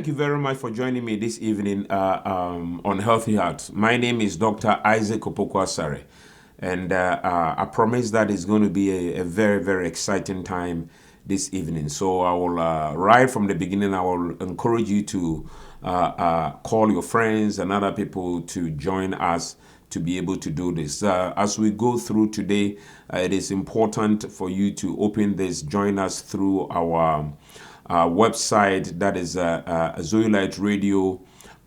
Thank you very much for joining me this evening on Healthy Heart. My name is Dr. Isaac Opoku-Asare, and I promise that it's going to be a very, very exciting time this evening. So I will, right from the beginning, I will encourage you to call your friends and other people to join us to be able to do this. As we go through today, it is important for you to open this, join us through our website, that is Zoelite Radio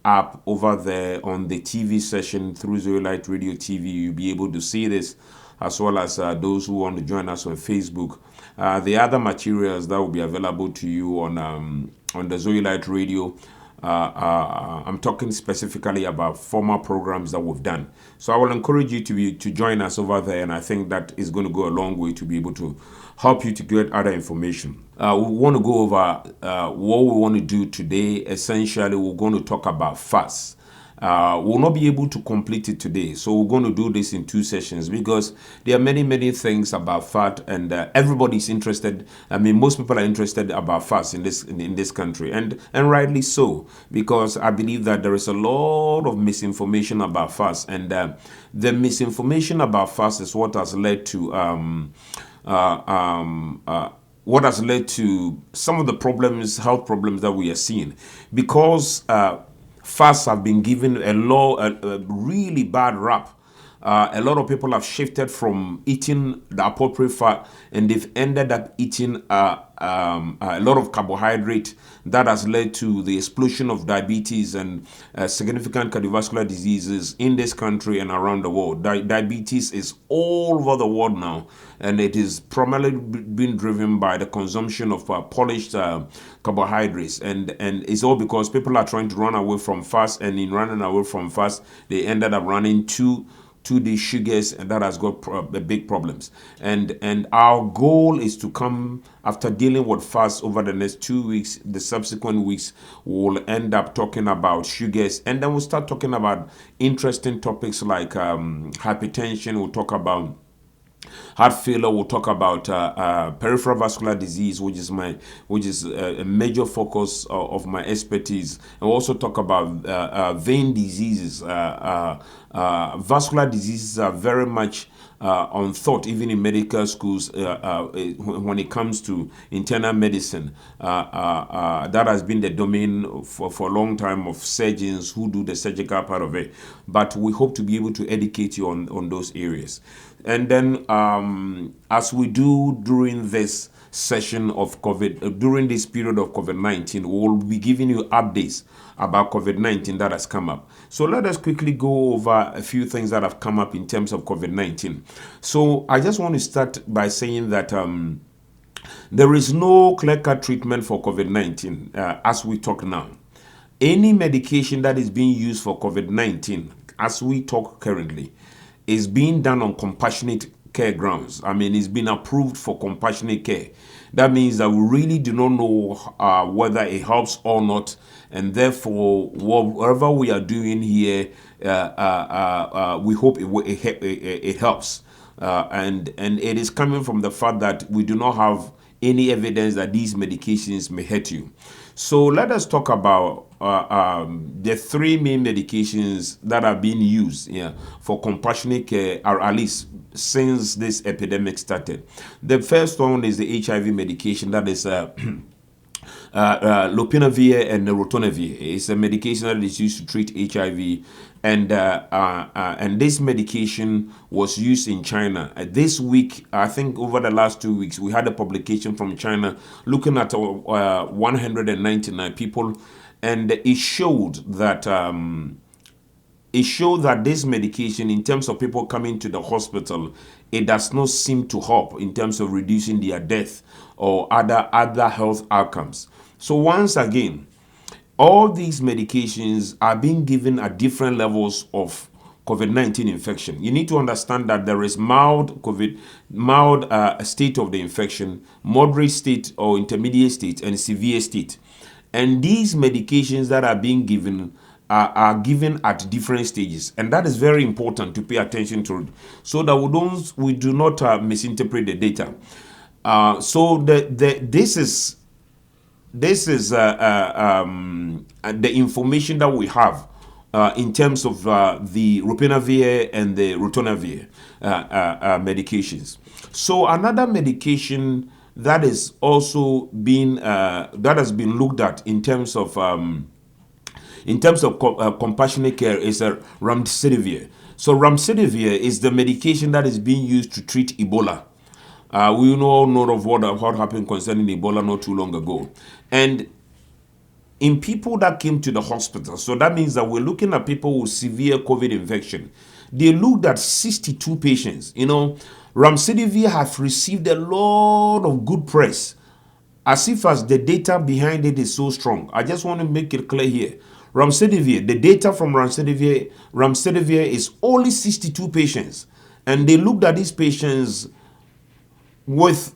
app over there on the TV session through Zoelite Radio TV. You'll be able to see this, as well as those who want to join us on Facebook. The other materials that will be available to you on the Zoelite Radio. I'm talking specifically about former programs that we've done. So I will encourage you to join us over there, and I think that is going to go a long way to be able to help you to get other information. We want to go over what we want to do today. Essentially, we're going to talk about fast. We'll not be able to complete it today, so we're going to do this in 2 sessions because there are many things about fast, and everybody's interested. I mean, most people are interested about fast in this country, and rightly so, because I believe that there is a lot of misinformation about fast, and the misinformation about fast is what has led to some of the problems, health problems that we are seeing, because fasts have been given a really bad rap. A lot of people have shifted from eating the appropriate fat, and they've ended up eating a lot of carbohydrate. That has led to the explosion of diabetes and significant cardiovascular diseases in this country and around the world. Diabetes is all over the world now, and it is primarily being driven by the consumption of polished carbohydrates, and it's all because people are trying to run away from fast, and in running away from fast, they ended up running to the sugars, and that has got big problems. And our goal is to come, after dealing with fast over the next 2 weeks, the subsequent weeks, we'll end up talking about sugars, and then we'll start talking about interesting topics like hypertension. We'll talk about heart failure. We'll talk about peripheral vascular disease, which is a major focus of my expertise. And we'll also talk about vein diseases. Vascular diseases are very much on thought, even in medical schools, when it comes to internal medicine. That has been the domain for a long time of surgeons who do the surgical part of it. But we hope to be able to educate you on those areas. And then, as we do during this session of COVID, during this period of COVID-19, we'll be giving you updates about COVID-19 that has come up. So let us quickly go over a few things that have come up in terms of COVID-19. So I just want to start by saying that there is no clear-cut treatment for COVID-19 as we talk now. Any medication that is being used for COVID-19 as we talk currently is being done on compassionate care grounds. I mean, it's been approved for compassionate care. That means that we really do not know whether it helps or not, and therefore, whatever we are doing here, we hope it helps. And it is coming from the fact that we do not have any evidence that these medications may hurt you. So let us talk about the 3 main medications that are being used for compassionate care, or at least since this epidemic started. The first one is the HIV medication, that is lopinavir and ritonavir. It's a medication that is used to treat HIV, and this medication was used in China. This week, I think over the last 2 weeks, we had a publication from China looking at 199 people, and it showed that this medication, in terms of people coming to the hospital, it does not seem to help in terms of reducing their death or other health outcomes. So once again, all these medications are being given at different levels of COVID-19 infection. You need to understand that there is mild state of the infection, moderate state or intermediate state, and severe state. And these medications that are being given are given at different stages, and that is very important to pay attention to, so that we do not misinterpret the data. So this is this is the information that we have in terms of the Ropinavir and the Ritonavir medications. So another medication that is also been that has been looked at in terms of compassionate care is remdesivir. So remdesivir is the medication that is being used to treat Ebola. We all know of what happened concerning Ebola not too long ago. And in people that came to the hospital, so that means that we're looking at people with severe COVID infection. They looked at 62 patients. Remdesivir have received a lot of good press, as if as the data behind it is so strong. I just want to make it clear here. Remdesivir, the data from Remdesivir is only 62 patients, and they looked at these patients with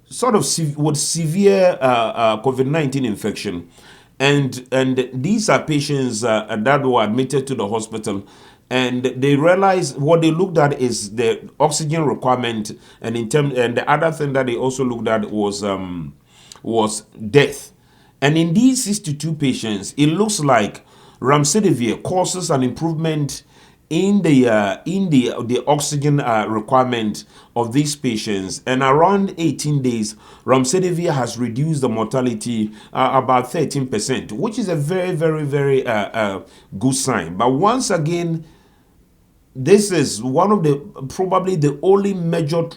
sort of with severe COVID-19 infection, and these are patients that were admitted to the hospital, and they realized what they looked at is the oxygen requirement, and and the other thing that they also looked at was death. And in these 62 patients, it looks like remdesivir causes an improvement in the oxygen requirement of these patients, and around 18 days, remdesivir has reduced the mortality about 13%, which is a very, very, very good sign. But once again, this is one of the probably the only major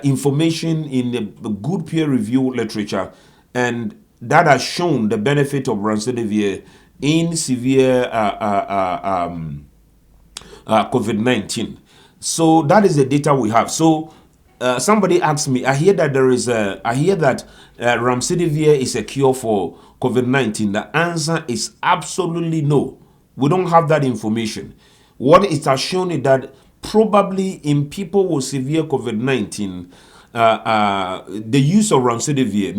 information in the good peer review literature, and that has shown the benefit of remdesivir in severe COVID-19. So that is the data we have. So somebody asked me, I hear that remdesivir is a cure for COVID-19. The answer is absolutely no. We don't have that information. What it has shown is that probably in people with severe COVID-19, the use of remdesivir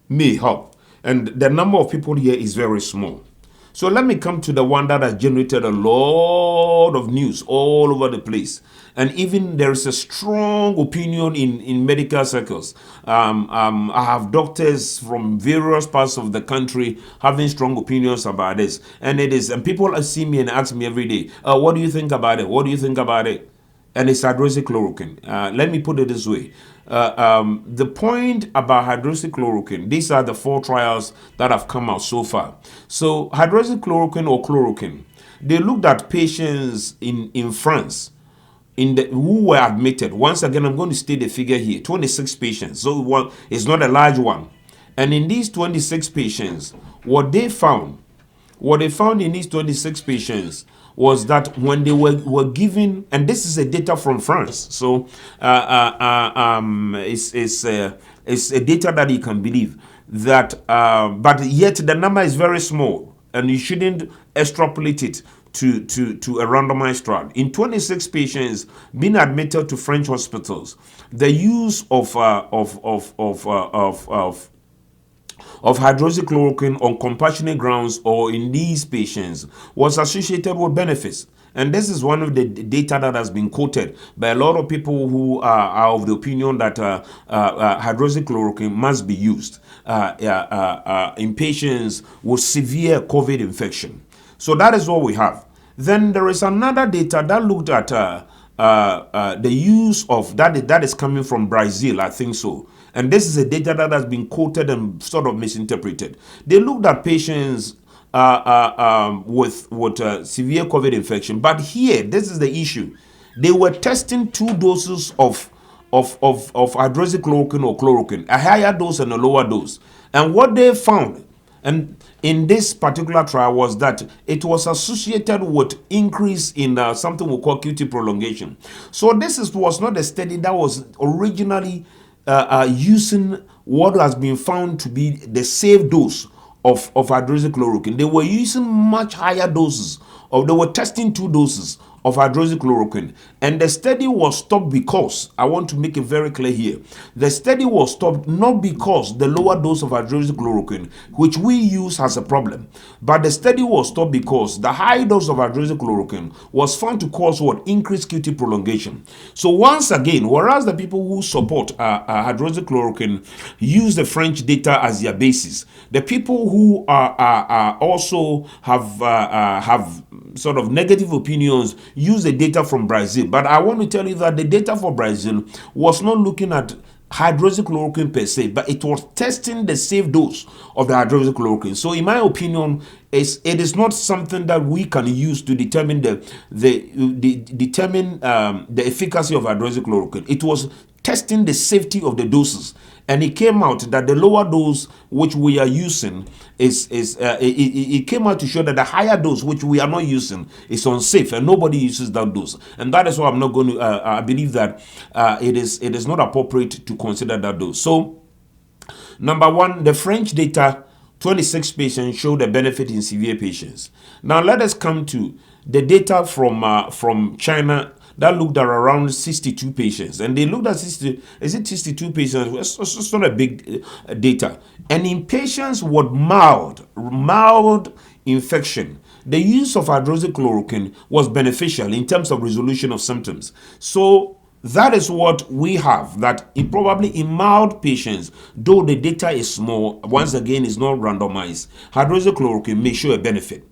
may help, and the number of people here is very small. So let me come to the one that has generated a lot of news all over the place, and even there is a strong opinion in medical circles. I have doctors from various parts of the country having strong opinions about this, and people see me and ask me every day, what do you think about it? What do you think about it? And it's hydroxychloroquine. Let me put it this way. The point about hydroxychloroquine, these are the 4 trials that have come out so far. So hydroxychloroquine or chloroquine, they looked at patients in France who were admitted. Once again, I'm going to state the figure here, 26 patients. So it's not a large one. And in these 26 patients, what they found in these 26 patients was that when they were given, and this is a data from France, so it's a data that you can believe that, but yet the number is very small, and you shouldn't extrapolate it to a randomized trial. In 26 patients being admitted to French hospitals, the use of hydroxychloroquine on compassionate grounds or in these patients was associated with benefits. And this is one of the data that has been quoted by a lot of people who are of the opinion that hydroxychloroquine must be used in patients with severe COVID infection. So that is what we have. Then there is another data that looked at the use of that is coming from Brazil, I think so. And this is a data that has been quoted and sort of misinterpreted. They looked at patients with severe COVID infection, but here, this is the issue. They were testing 2 doses of hydroxychloroquine or chloroquine, a higher dose and a lower dose. And what they found, and in this particular trial, was that it was associated with increase in something we call QT prolongation. So this was not a study that was originally using what has been found to be the safe dose of hydroxychloroquine. They were using much higher doses, or they were testing 2 doses of hydroxychloroquine. And the study was stopped because, I want to make it very clear here, the study was stopped not because the lower dose of hydroxychloroquine, which we use, has a problem, but the study was stopped because the high dose of hydroxychloroquine was found to cause what? Increased QT prolongation. So once again, whereas the people who support hydroxychloroquine use the French data as their basis, the people who also have sort of negative opinions use the data from Brazil. But I want to tell you that the data for Brazil was not looking at hydroxychloroquine per se, but it was testing the safe dose of the hydroxychloroquine. So in my opinion, it is not something that we can use to determine the efficacy of hydroxychloroquine. It was testing the safety of the doses, and it came out that the lower dose which we are using it came out to show that the higher dose which we are not using is unsafe, and nobody uses that dose. And that is why I'm not going to I believe that it is not appropriate to consider that dose. So number one, the French data, 26 patients showed a benefit in severe patients. Now let us come to the data from China that looked at around 62 patients, and they looked at 62 patients? It's not a big data. And in patients with mild infection, the use of hydroxychloroquine was beneficial in terms of resolution of symptoms. So that is what we have, that probably in mild patients, though the data is small, once again is not randomized, hydroxychloroquine may show a benefit.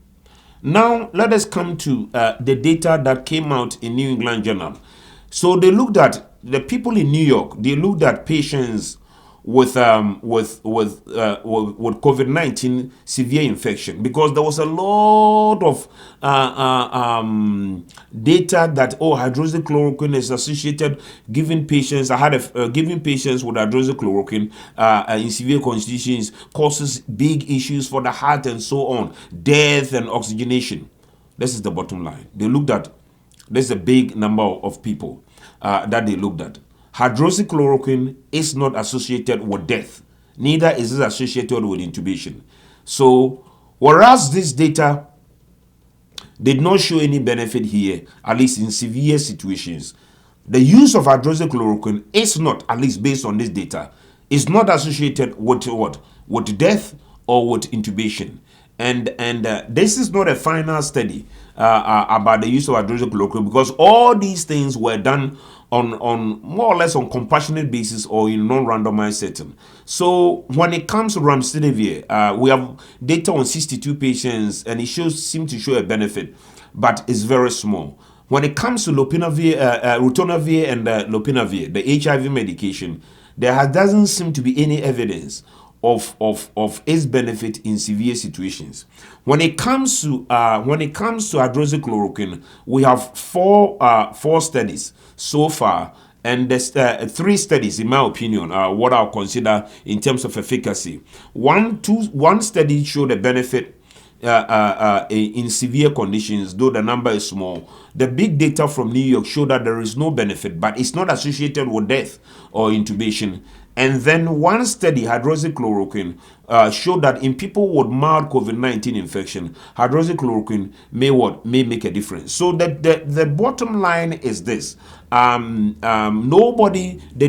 Now, let us come to the data that came out in New England Journal. So they looked at the people in New York. They looked at patients with COVID-19 severe infection, because there was a lot of data that hydroxychloroquine is associated giving patients giving patients with hydroxychloroquine in severe conditions causes big issues for the heart and so on, death and oxygenation. This is the bottom line. They looked at, there's a big number of people that they looked at. Hydroxychloroquine is not associated with death, neither is it associated with intubation. So, whereas this data did not show any benefit here, at least in severe situations, the use of hydroxychloroquine is not, at least based on this data, is not associated with what? With death or with intubation. And this is not a final study about the use of hydroxychloroquine, because all these things were done on more or less on compassionate basis or in non-randomized setting. So when it comes to remdesivir, we have data on 62 patients, and it seems to show a benefit, but it's very small. When it comes to ritonavir and lopinavir, the HIV medication, there doesn't seem to be any evidence of its benefit in severe situations. When it comes to hydroxychloroquine, we have four studies so far, and there's 3 studies, in my opinion, what I'll consider in terms of efficacy. One study showed a benefit in severe conditions, though the number is small. The big data from New York showed that there is no benefit, but it's not associated with death or intubation. And then one study, hydroxychloroquine, showed that in people with mild COVID-19 infection, hydroxychloroquine may make a difference. So the bottom line is this: the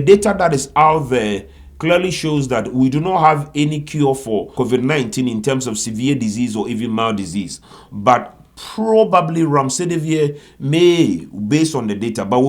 data that is out there clearly shows that we do not have any cure for COVID-19 in terms of severe disease or even mild disease, but probably remdesivir may, based on the data, but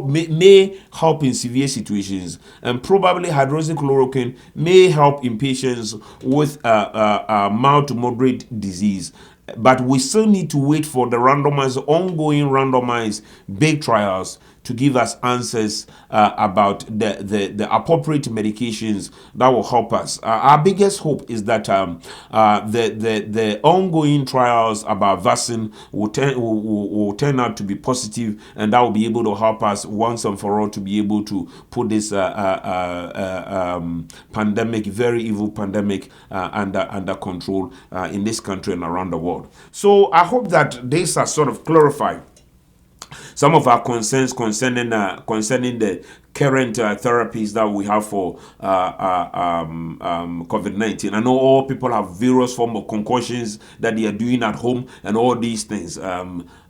may help in severe situations, and probably hydroxychloroquine may help in patients with mild to moderate disease. But we still need to wait for the ongoing randomized big trials to give us answers about the appropriate medications that will help us. Our biggest hope is that the ongoing trials about vaccine will turn out to be positive, and that will be able to help us once and for all to be able to put this pandemic, very evil pandemic, under control in this country and around the world. So I hope that this has sort of clarified some of our concerns concerning the current therapies that we have for COVID-19. I know all people have various form of concussions that they are doing at home and all these things.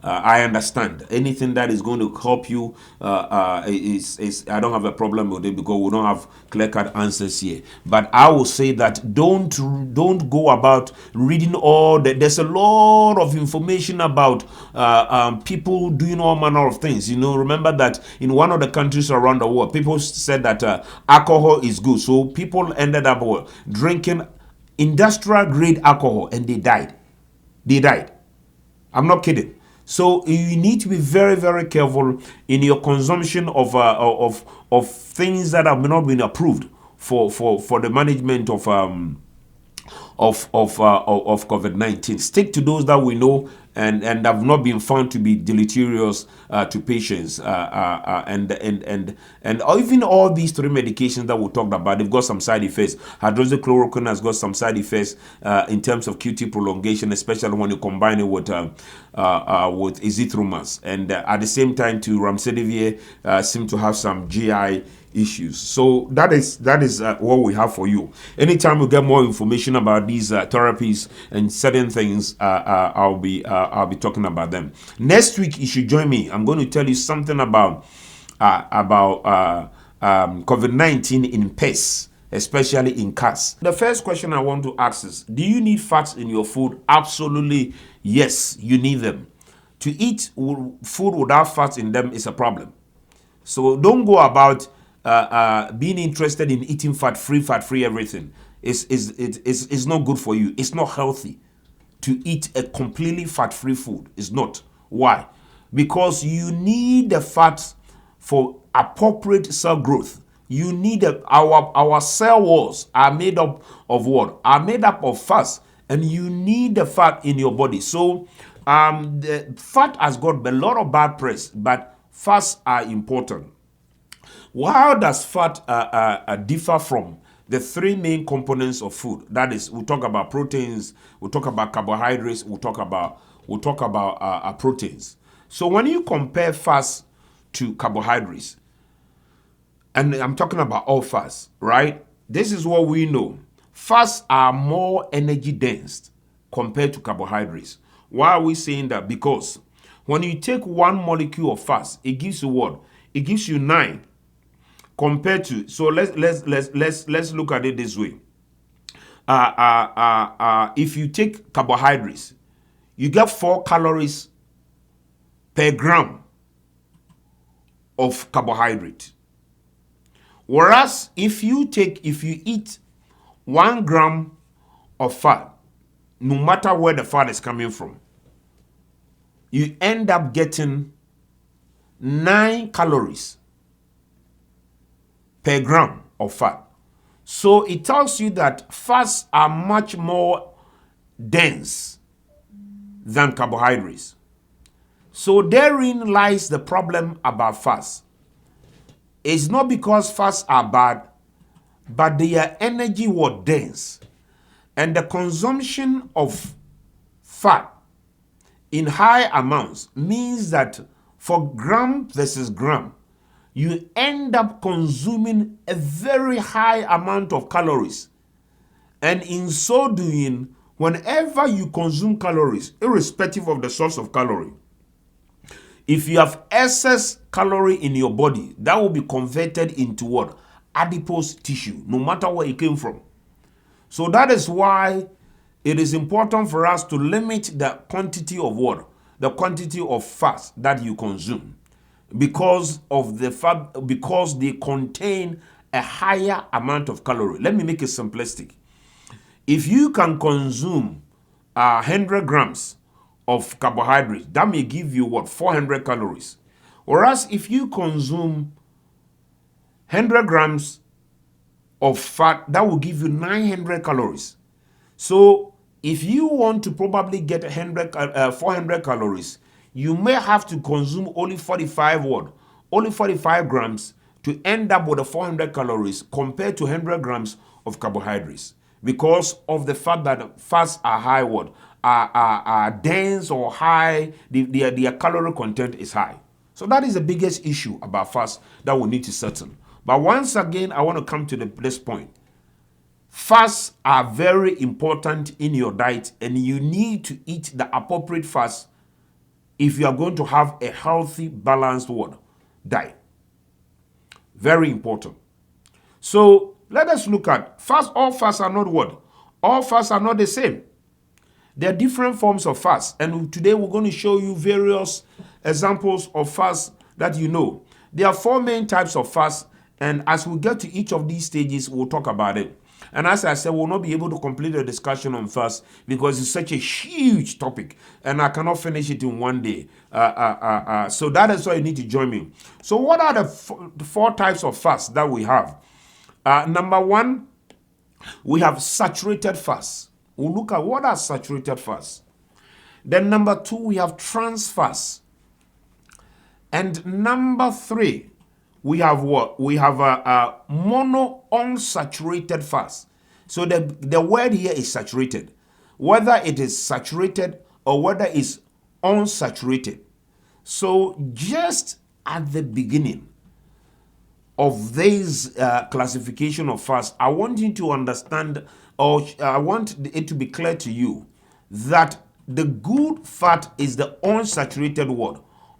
I understand anything that is going to help you is I don't have a problem with it because we don't have clear-cut answers here. But I will say that don't go about reading all that. There's a lot of information about people doing all manner of things. Remember that in one of the countries around the world, people said that alcohol is good, so people ended up drinking industrial grade alcohol and they died. They died. I'm not kidding. So you need to be very, very careful in your consumption of things that have not been approved for the management of COVID-19. Stick to those that we know and have not been found to be deleterious to patients. And even all these three medications that we talked about, they've got some side effects. Hydroxychloroquine has got some side effects in terms of QT prolongation, especially when you combine it with azithromycin. And at the same time, too, remdesivir seem to have some GI issues. So that is what we have for you. Anytime we get more information about these therapies and certain things, I'll be talking about them. Next week you should join me. I'm going to tell you something about COVID-19 in pets, especially in cats. The first question I want to ask is, do you need fats in your food? Absolutely yes, you need them. To eat food without fats in them is a problem. So don't go about being interested in eating fat-free everything. It's not good for you. It's not healthy to eat a completely fat-free food. It's not. Why? Because you need the fat for appropriate cell growth. You need our cell walls are made up of what? Are made up of fats, and you need the fat in your body. So the fat has got a lot of bad press, but fats are important. How does fat differ from the three main components of food? That is, we'll talk about proteins, we'll talk about carbohydrates, we'll talk about proteins. So when you compare fats to carbohydrates, and I'm talking about all fats, right? This is what we know. Fats are more energy dense compared to carbohydrates. Why are we saying that? Because when you take one molecule of fats, it gives you what? It gives you 9 compared to. So let's look at it this way. If you take carbohydrates, you get 4 calories per gram of carbohydrate. Whereas if you eat 1 gram of fat, no matter where the fat is coming from, you end up getting 9 calories per gram of fat. So it tells you that fats are much more dense than carbohydrates. So therein lies the problem about fats. It's not because fats are bad, but their energy was dense. And the consumption of fat in high amounts means that for gram versus gram, you end up consuming a very high amount of calories. And in so doing, whenever you consume calories, irrespective of the source of calorie, if you have excess calorie in your body, that will be converted into what? Adipose tissue, no matter where it came from. So that is why it is important for us to limit the quantity of what? The quantity of fats that you consume. Because of the fact, because they contain a higher amount of calorie. Let me make it simplistic. If you can consume 100 grams of carbohydrates, that may give you what? 400 calories. Whereas if you consume 100 grams of fat, that will give you 900 calories. So if you want to probably get 400 calories, you may have to consume only 45 grams to end up with the 400 calories compared to 100 grams of carbohydrates, because of the fact that fats are high are dense or high, their calorie content is high. So that is the biggest issue about fats that we need to settle. But once again, I want to come to this point. Fats are very important in your diet, and you need to eat the appropriate fats if you are going to have a healthy, balanced diet. Very important. So let us look at fast. All fasts are not what? All fasts are not the same. There are different forms of fast. And today we're going to show you various examples of fast that you know. There are 4 main types of fast. And as we get to each of these stages, we'll talk about it. And as I said, we'll not be able to complete the discussion on fast because it's such a huge topic. And I cannot finish it in one day. So that is why you need to join me. So what are the 4 types of fast that we have? Number 1, we have saturated fast. We'll look at what are saturated fast. Then number 2, we have trans fast. And number 3, we have what? We have a mono unsaturated fast. So the word here is saturated. Whether it is saturated or whether it's unsaturated. So just at the beginning of this classification of fast, I want you to understand, or I want it to be clear to you that the good fat is the unsaturated word.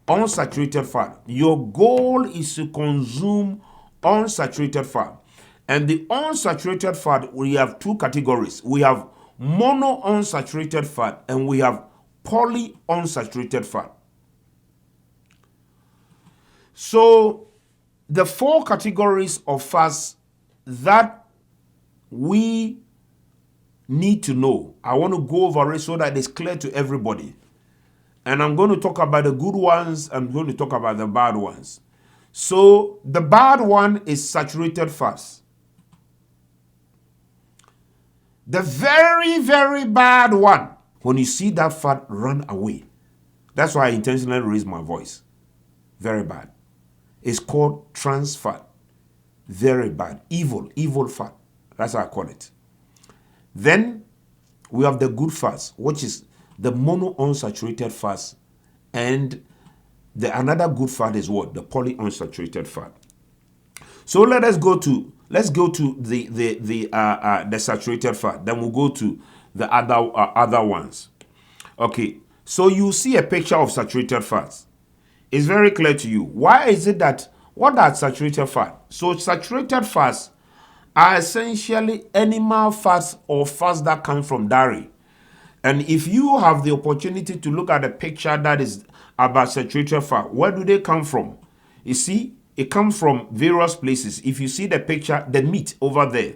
Unsaturated fat. Your goal is to consume unsaturated fat. And the unsaturated fat, we have 2 categories. We have mono unsaturated fat and we have poly unsaturated fat. So the 4 categories of fats that we need to know, I want to go over it so that it's clear to everybody. And I'm going to talk about the good ones. I'm going to talk about the bad ones. So the bad one is saturated fast. The very, very bad one, when you see that fat, run away. That's why I intentionally raise my voice. Very bad. It's called trans fat. Very bad. Evil fat. That's how I call it. Then we have the good fats, which is the mono unsaturated fats, and the another good fat is what? The poly unsaturated fat. So let's go to the saturated fat. Then we'll go to the other ones. Okay. So you see a picture of saturated fats. It's very clear to you. Why is it that what are saturated fat? So saturated fats are essentially animal fats or fats that come from dairy. And if you have the opportunity to look at a picture that is about saturated fat, where do they come from? You see, it comes from various places. If you see the picture, the meat over there.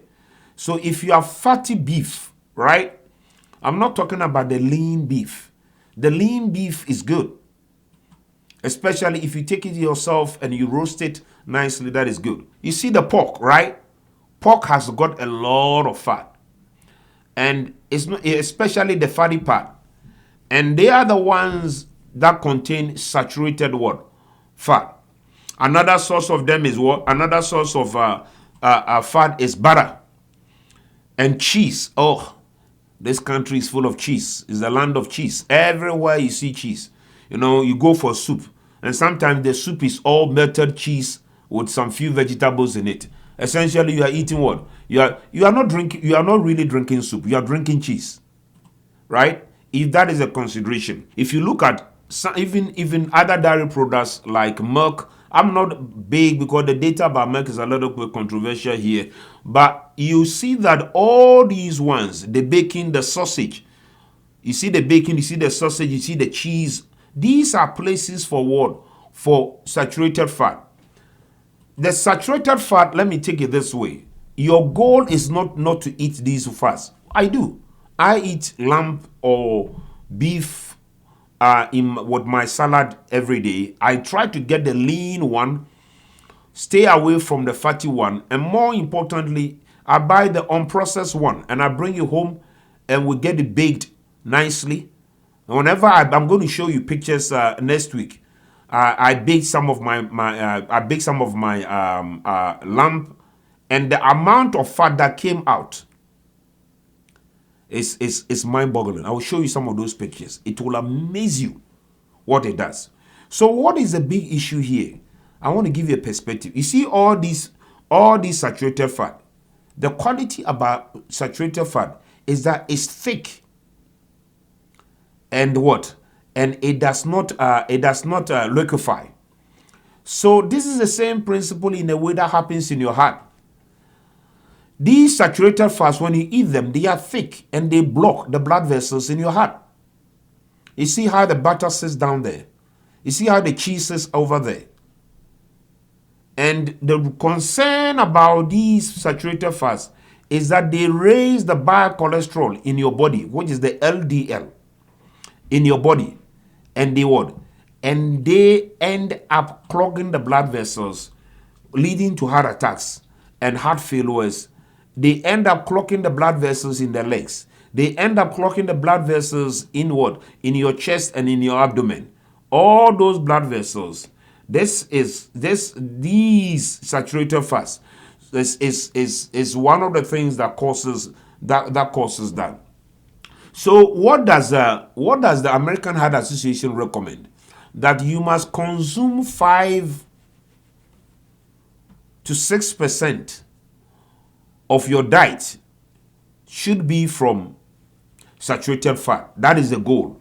So if you have fatty beef, right? I'm not talking about the lean beef. The lean beef is good. Especially if you take it yourself and you roast it nicely, that is good. You see the pork, right? Pork has got a lot of fat. And it's not, especially the fatty part. And they are the ones that contain saturated fat. Another source of them is what? Another source of fat is butter and cheese. Oh, this country is full of cheese. It's the land of cheese. Everywhere you see cheese. You know, you go for soup. And sometimes the soup is all melted cheese with some few vegetables in it. Essentially, you are eating what? You are not really drinking soup. You are drinking cheese, right? If that is a consideration. If you look at even other dairy products like milk, I'm not big because the data about milk is a little bit controversial here. But you see that all these ones, the bacon, the sausage, you see the bacon, you see the sausage, you see the cheese. These are places for what? For saturated fat. The saturated fat, let me take it this way. Your goal is not to eat these fats. I do. I eat lamb or beef with my salad every day. I try to get the lean one, stay away from the fatty one, and more importantly, I buy the unprocessed one and I bring it home and we get it baked nicely. And whenever I'm going to show you pictures next week. I baked some of my lamb, and the amount of fat that came out is mind-boggling. I will show you some of those pictures. It will amaze you what it does. So what is the big issue here? I want to give you a perspective. You see all these saturated fat. The quality about saturated fat is that it's thick and what? and it does not liquefy. So this is the same principle in a way that happens in your heart. These saturated fats, when you eat them, they are thick and they block the blood vessels in your heart. You see how the butter sits down there. You see how the cheese is over there. And the concern about these saturated fats is that they raise the bad cholesterol in your body, which is the LDL in your body. And they what? And they end up clogging the blood vessels, leading to heart attacks and heart failures. They end up clogging the blood vessels in the legs. They end up clogging the blood vessels in what? In your chest and in your abdomen. All those blood vessels. These saturated fats is one of the things that causes that. So what does the American Heart Association recommend? That you must consume 5 to 6% of your diet should be from saturated fat. That is the goal.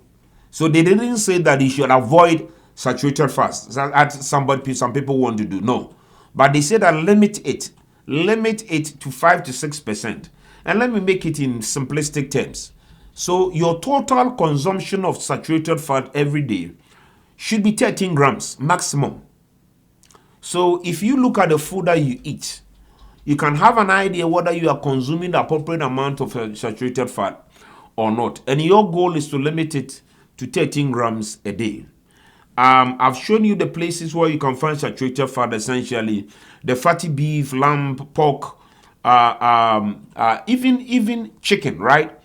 So they didn't say that you should avoid saturated fats. Some people want to do. No. But they said that limit it to 5 to 6%. And let me make it in simplistic terms. So your total consumption of saturated fat every day should be 13 grams maximum. So if you look at the food that you eat, you can have an idea whether you are consuming the appropriate amount of saturated fat or not. And your goal is to limit it to 13 grams a day. I've shown you the places where you can find saturated fat, essentially the fatty beef, lamb, pork, even chicken, right?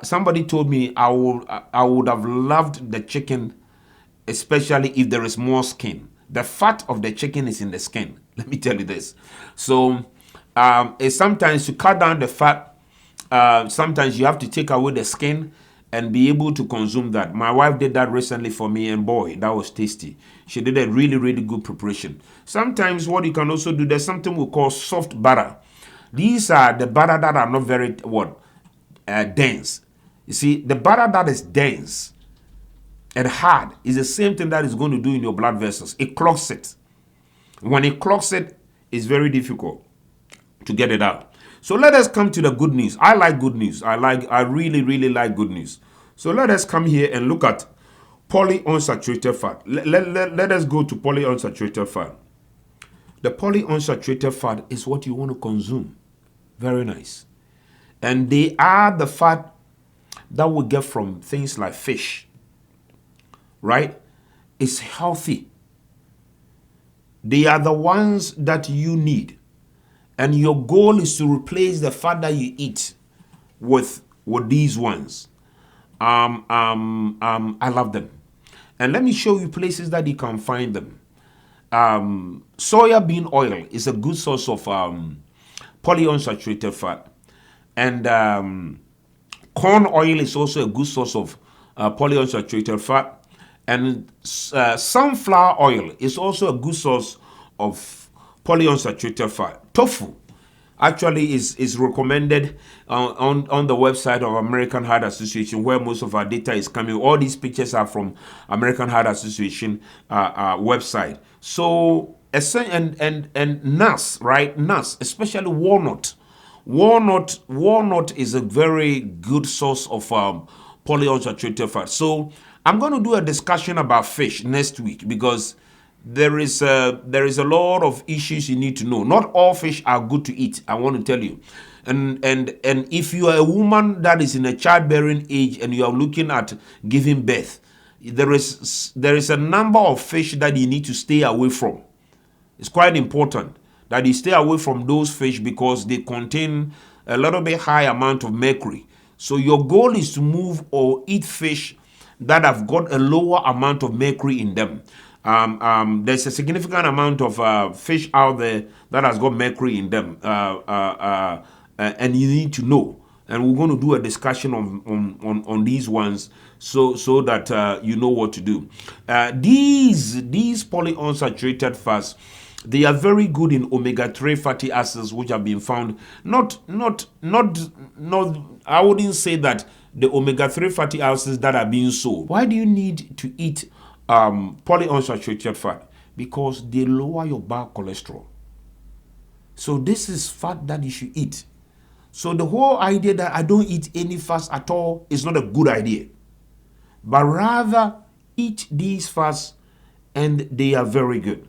Somebody told me I would have loved the chicken, especially if there is more skin. The fat of the chicken is in the skin. Let me tell you this. So sometimes to cut down the fat, sometimes you have to take away the skin and be able to consume that. My wife did that recently for me, and boy, that was tasty. She did a really, really good preparation. Sometimes what you can also do, there's something we call soft butter. These are the butter that are not very dense. You see, the butter that is dense and hard is the same thing that is going to do in your blood vessels. It clogs it. When it clogs it, it's very difficult to get it out. So let us come to the good news. I like good news. I really, really like good news. So let us come here and look at polyunsaturated fat. Let us go to polyunsaturated fat. The polyunsaturated fat is what you want to consume. Very nice. And they are the fat that we get from things like fish. Right? It's healthy. They are the ones that you need. And your goal is to replace the fat that you eat with these ones. I love them. And let me show you places that you can find them. Soya bean oil is a good source of polyunsaturated fat. And corn oil is also a good source of polyunsaturated fat. And sunflower oil is also a good source of polyunsaturated fat. Tofu actually is recommended on the website of American Heart Association, where most of our data is coming. All these pictures are from American Heart Association website. So and nuts, right? Nuts, especially walnut. Walnut is a very good source of polyunsaturated fat. So I'm going to do a discussion about fish next week, because there is a lot of issues you need to know. Not all fish are good to eat, I want to tell you. And if you are a woman that is in a childbearing age and you are looking at giving birth, there is a number of fish that you need to stay away from. It's quite important that you stay away from those fish because they contain a little bit high amount of mercury. So your goal is to move or eat fish that have got a lower amount of mercury in them. There's a significant amount of fish out there that has got mercury in them, and you need to know. And we're going to do a discussion on these ones so that you know what to do. These polyunsaturated fats They are very good in omega-3 fatty acids, which have been found. Not. I wouldn't say that the omega-3 fatty acids that are being sold. Why do you need to eat polyunsaturated fat? Because they lower your bad cholesterol. So this is fat that you should eat. So the whole idea that I don't eat any fats at all is not a good idea. But rather eat these fats, and they are very good.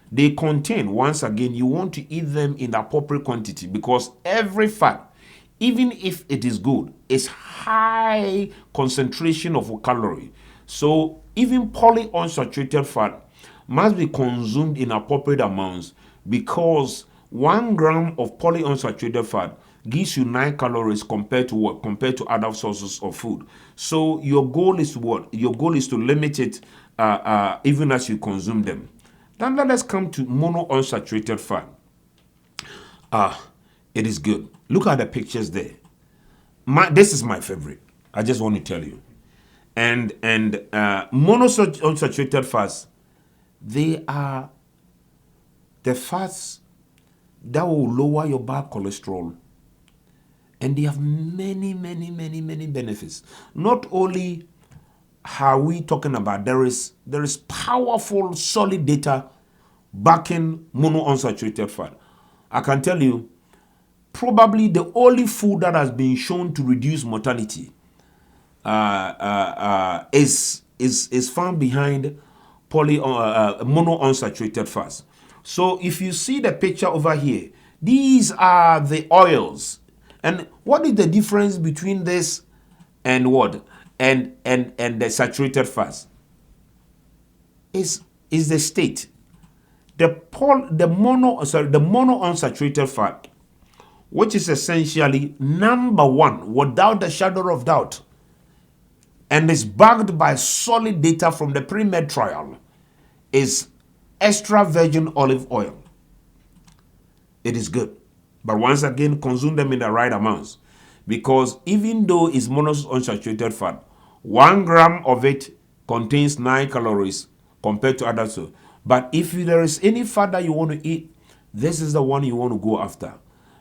They contain, once again, you want to eat them in the appropriate quantity, because every fat, even if it is good, is high concentration of calorie. So even polyunsaturated fat must be consumed in appropriate amounts, because 1 gram of polyunsaturated fat gives you 9 calories compared to what? Compared to other sources of food. So your goal is what? Your goal is to limit it even as you consume them. Then let us come to monounsaturated fat. It is good. Look at the pictures there. This is my favorite. I just want to tell you. And monounsaturated fats, they are the fats that will lower your bad cholesterol. And they have many benefits. Not only are we talking about, there is powerful, solid data backing monounsaturated fat. I can tell you, probably the only food that has been shown to reduce mortality is found behind monounsaturated fats. So if you see the picture over here, these are the oils. And what is the difference between this and what? And the saturated fats? Is the state. The monounsaturated fat, which is essentially number one, without the shadow of doubt, and is backed by solid data from the pre-med trial, is extra virgin olive oil. It is good. But once again, consume them in the right amounts. Because even though it's monounsaturated fat, 1 gram of it contains 9 calories compared to others. But if there is any fat that you want to eat, this is the one you want to go after.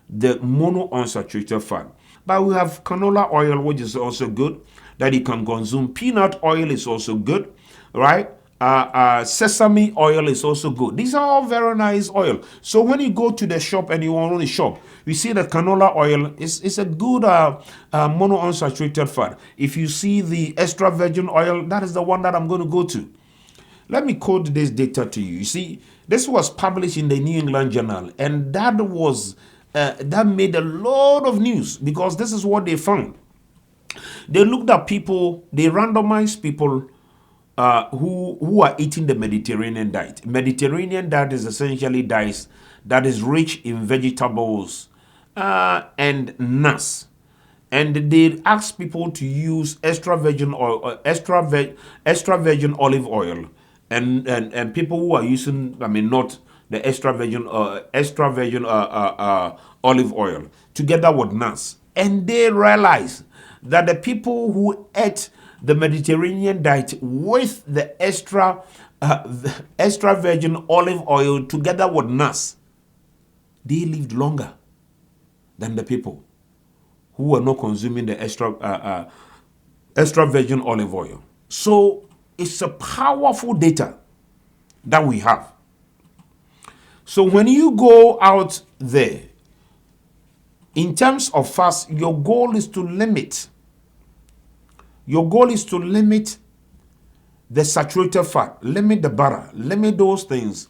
The monounsaturated fat. But we have canola oil, which is also good, that you can consume. Peanut oil is also good, right? Sesame oil is also good. These are all very nice oil. So when you go to the shop and you want to shop, you see that canola oil is a good monounsaturated fat. If you see the extra virgin oil, that is the one that I'm going to go to. Let me quote this data to you. You see, this was published in the New England Journal, and that was that made a lot of news, because this is what they found. They looked at people, they randomized people who are eating the Mediterranean diet. Mediterranean diet is essentially diet that is rich in vegetables and nuts. And they ask people to use extra virgin oil, extra virgin olive oil, and people who are using, not the extra virgin olive oil together with nuts, and they realize that the people who ate the Mediterranean diet with the extra virgin olive oil together with nuts, they lived longer than the people who were not consuming the extra virgin olive oil. So it's a powerful data that we have. So when you go out there, in terms of fast, your goal is to limit. Your goal is to limit the saturated fat, limit the butter, limit those things.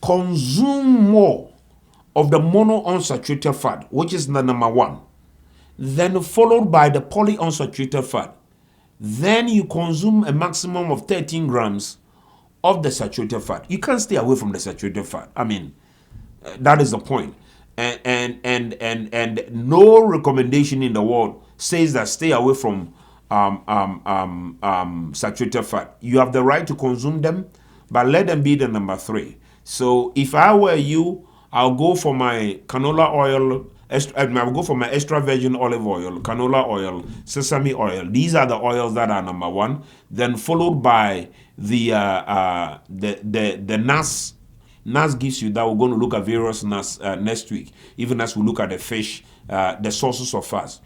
Consume more of the monounsaturated fat, which is the number one. Then followed by the polyunsaturated fat. Then you consume a maximum of 13 grams of the saturated fat. You can't stay away from the saturated fat. That is the point. And no recommendation in the world says that stay away from saturated fat. You have the right to consume them, but let them be the number 3. So if I were you, I'll go for my canola oil. I'll go for my extra virgin olive oil, canola oil, sesame oil. These are the oils that are number 1. Then followed by the nuts NAS gives you that. We're going to look at various NAS next week, even as we look at the fish, the sources of fats.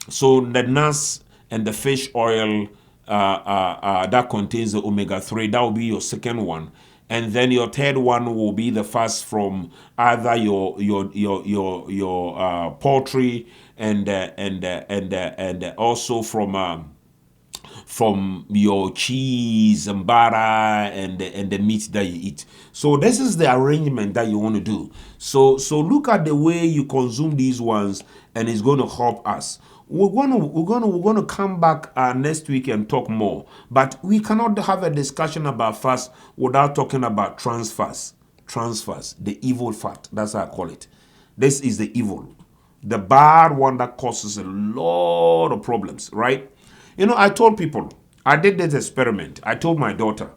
So the NAS and the fish oil that contains the omega-3, that will be your second one. And then your third one will be the fats from either your poultry and also from your cheese and butter and the meat that you eat. So this is the arrangement that you want to do. So look at the way you consume these ones, and it's going to help us. We're going to come back next week and talk more. But we cannot have a discussion about fast without talking about trans fast. Trans fast, the evil fat. That's how I call it. This is the evil, the bad one that causes a lot of problems, right? You know, I told people, I did this experiment. I told my daughter,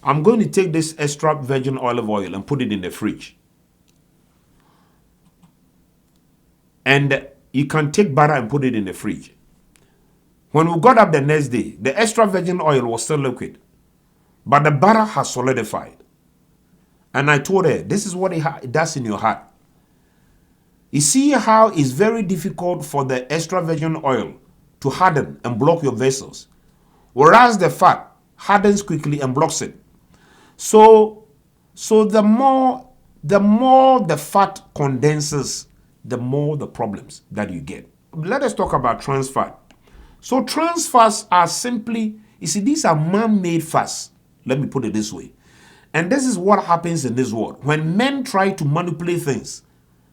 I'm going to take this extra virgin olive oil and put it in the fridge. And you can take butter and put it in the fridge. When we got up the next day, the extra virgin oil was still liquid, but the butter has solidified. And I told her, this is what it does in your heart. You see how it's very difficult for the extra virgin oil to harden and block your vessels, whereas the fat hardens quickly and blocks it. So the more the fat condenses, the more the problems that you get. Let us talk about trans fat. So trans fats are simply, you see, these are man-made fats. Let me put it this way. And this is what happens in this world. When men try to manipulate things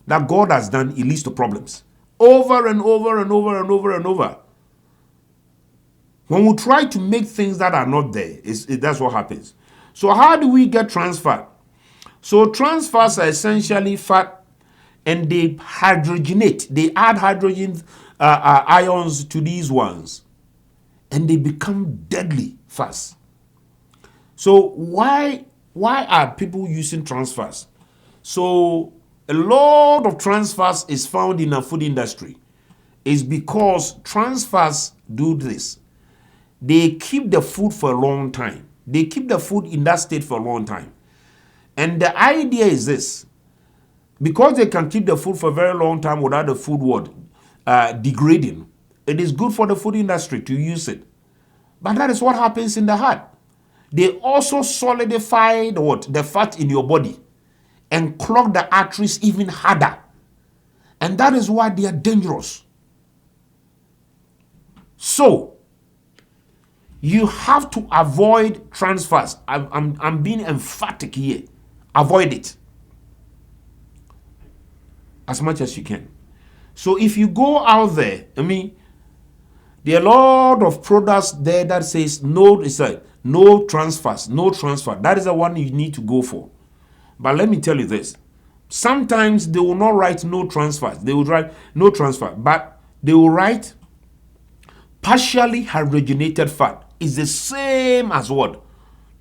that God has done, it leads to problems. Over and over and over and over and over. When we try to make things that are not there, that's what happens. So how do we get trans fat? So trans fats are essentially fat, and they hydrogenate. They add hydrogen ions to these ones, and they become deadly fast. So why are people using trans fats? So a lot of trans fats is found in the food industry. It's because trans fats do this. They keep the food for a long time. They keep the food in that state for a long time. And the idea is this. Because they can keep the food for a very long time without the food degrading, it is good for the food industry to use it. But that is what happens in the heart. They also solidify the fat in your body and clog the arteries even harder. And that is why they are dangerous. So, you have to avoid trans fats. I'm being emphatic here. Avoid it as much as you can. So if you go out there, there are a lot of products there that says no trans fats, no trans fat. That is the one you need to go for. But let me tell you this. Sometimes they will not write no trans fats. They will write no trans fat, but they will write partially hydrogenated fat. Is the same as what?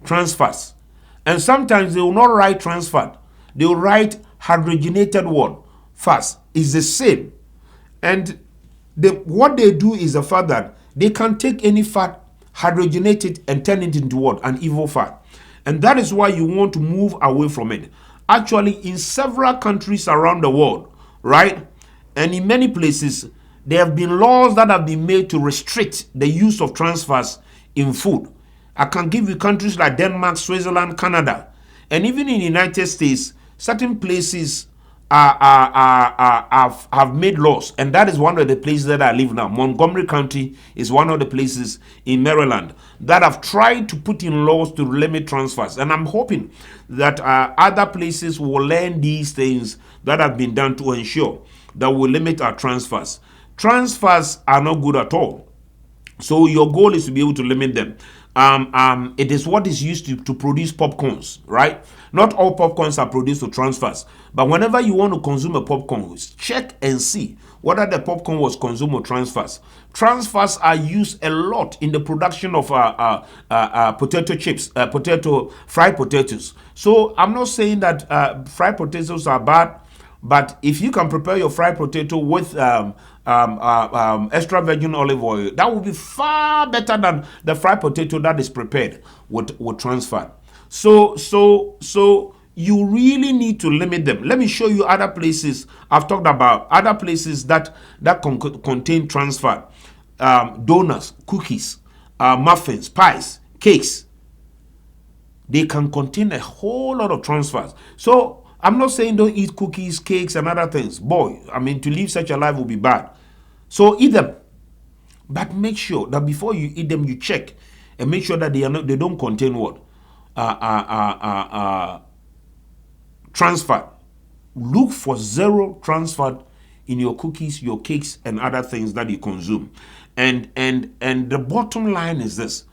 Trans fats. And sometimes they will not write trans fat. They will write hydrogenated what? Fats. Is the same. And what they do is the fact that they can take any fat, hydrogenate it, and turn it into what? An evil fat. And that is why you want to move away from it. Actually, in several countries around the world, right? And in many places, there have been laws that have been made to restrict the use of trans fats in food. I can give you countries like Denmark, Switzerland, Canada, and even in the United States, certain places have made laws, and that is one of the places that I live now. Montgomery County is one of the places in Maryland that have tried to put in laws to limit trans fats, and I'm hoping that other places will learn these things that have been done to ensure that we limit our trans fats. Trans fats are not good at all. So your goal is to be able to limit them. It is what is used to produce popcorns, right? Not all popcorns are produced with trans fats. But whenever you want to consume a popcorn, check and see whether the popcorn was consumed with trans fats. Trans fats are used a lot in the production of potato chips, fried potatoes. So I'm not saying that fried potatoes are bad, but if you can prepare your fried potato with extra virgin olive oil, that will be far better than the fried potato that is prepared with trans fat. So you really need to limit them. Let me show you other places. I've talked about other places that contain trans fat. Donuts, cookies, muffins, pies, cakes. They can contain a whole lot of trans fats. So I'm not saying don't eat cookies, cakes, and other things. Boy, I mean, to live such a life will be bad. So eat them. But make sure that before you eat them, you check and make sure that they don't contain what? Trans fat. Look for zero trans fat in your cookies, your cakes, and other things that you consume. And the bottom line is this: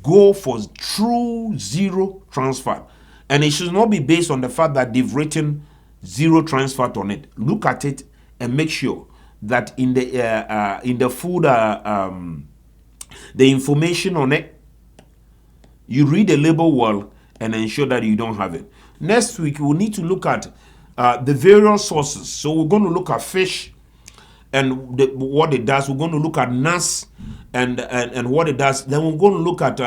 go for true zero trans fat. And it should not be based on the fact that they've written zero trans fat on it. Look at it and make sure that in the food, the information on it, you read the label well and ensure that you don't have it. Next week, we'll need to look at the various sources. So we're going to look at fish and what it does. We're going to look at nuts and what it does. Then we're going to look at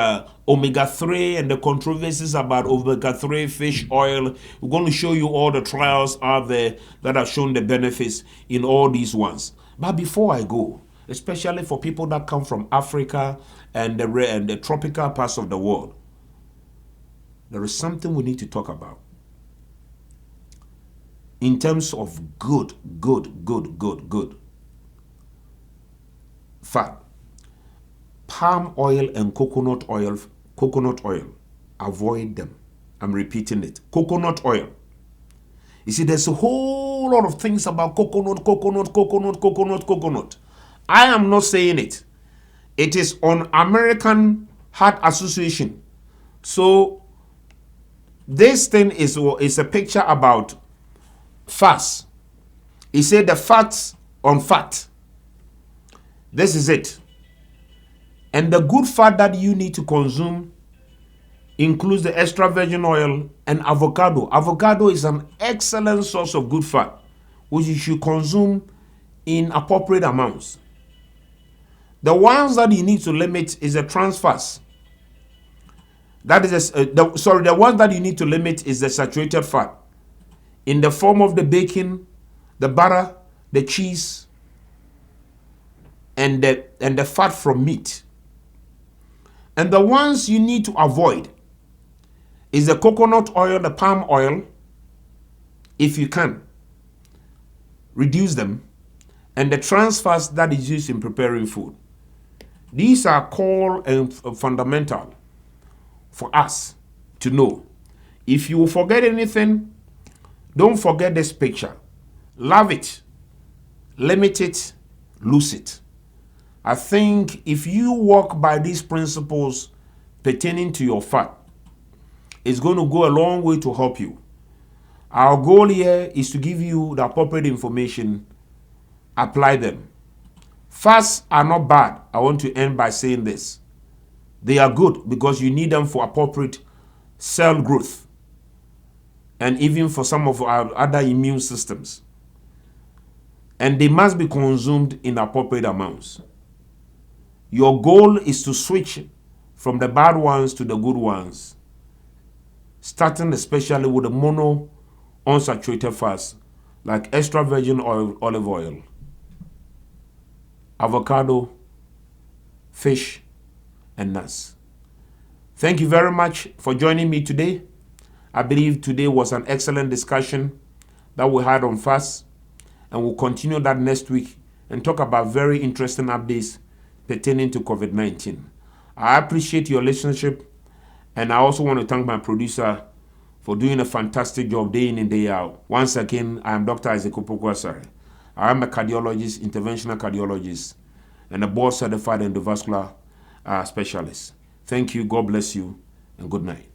omega-3 and the controversies about omega-3 fish oil. We're going to show you all the trials out there that have shown the benefits in all these ones. But before I go, especially for people that come from Africa and the tropical parts of the world, there is something we need to talk about in terms of good fat. Palm oil and coconut oil, avoid them. I'm repeating it. Coconut oil. You see, there's a whole lot of things about coconut. I am not saying it. It is on American Heart Association. So this thing is a picture about fats. He said the fats on fat. This is it. And the good fat that you need to consume includes the extra virgin oil and avocado. Avocado is an excellent source of good fat, which you should consume in appropriate amounts. The ones that you need to limit is the trans fats. That is the ones that you need to limit is the saturated fat in the form of the bacon, the butter, the cheese, and the fat from meat. And the ones you need to avoid is the coconut oil, the palm oil, if you can. Reduce them. And the trans fats that is used in preparing food. These are core and fundamental for us to know. If you forget anything, don't forget this picture. Love it, limit it, lose it. I think if you walk by these principles pertaining to your fat, it's going to go a long way to help you. Our goal here is to give you the appropriate information. Apply them. Fasts are not bad. I want to end by saying this. They are good because you need them for appropriate cell growth and even for some of our other immune systems. And they must be consumed in appropriate amounts. Your goal is to switch from the bad ones to the good ones, starting especially with the mono unsaturated fats like extra virgin oil, olive oil, avocado, fish, and nuts. Thank you very much for joining me today. I believe today was an excellent discussion that we had on fast, and we'll continue that next week and talk about very interesting updates pertaining to COVID-19. I appreciate your listenership, and I also want to thank my producer for doing a fantastic job day in and day out. Once again, I am Dr. Opoku-Asare. I am a cardiologist, interventional cardiologist, and a board-certified endovascular specialist. Thank you, God bless you, and good night.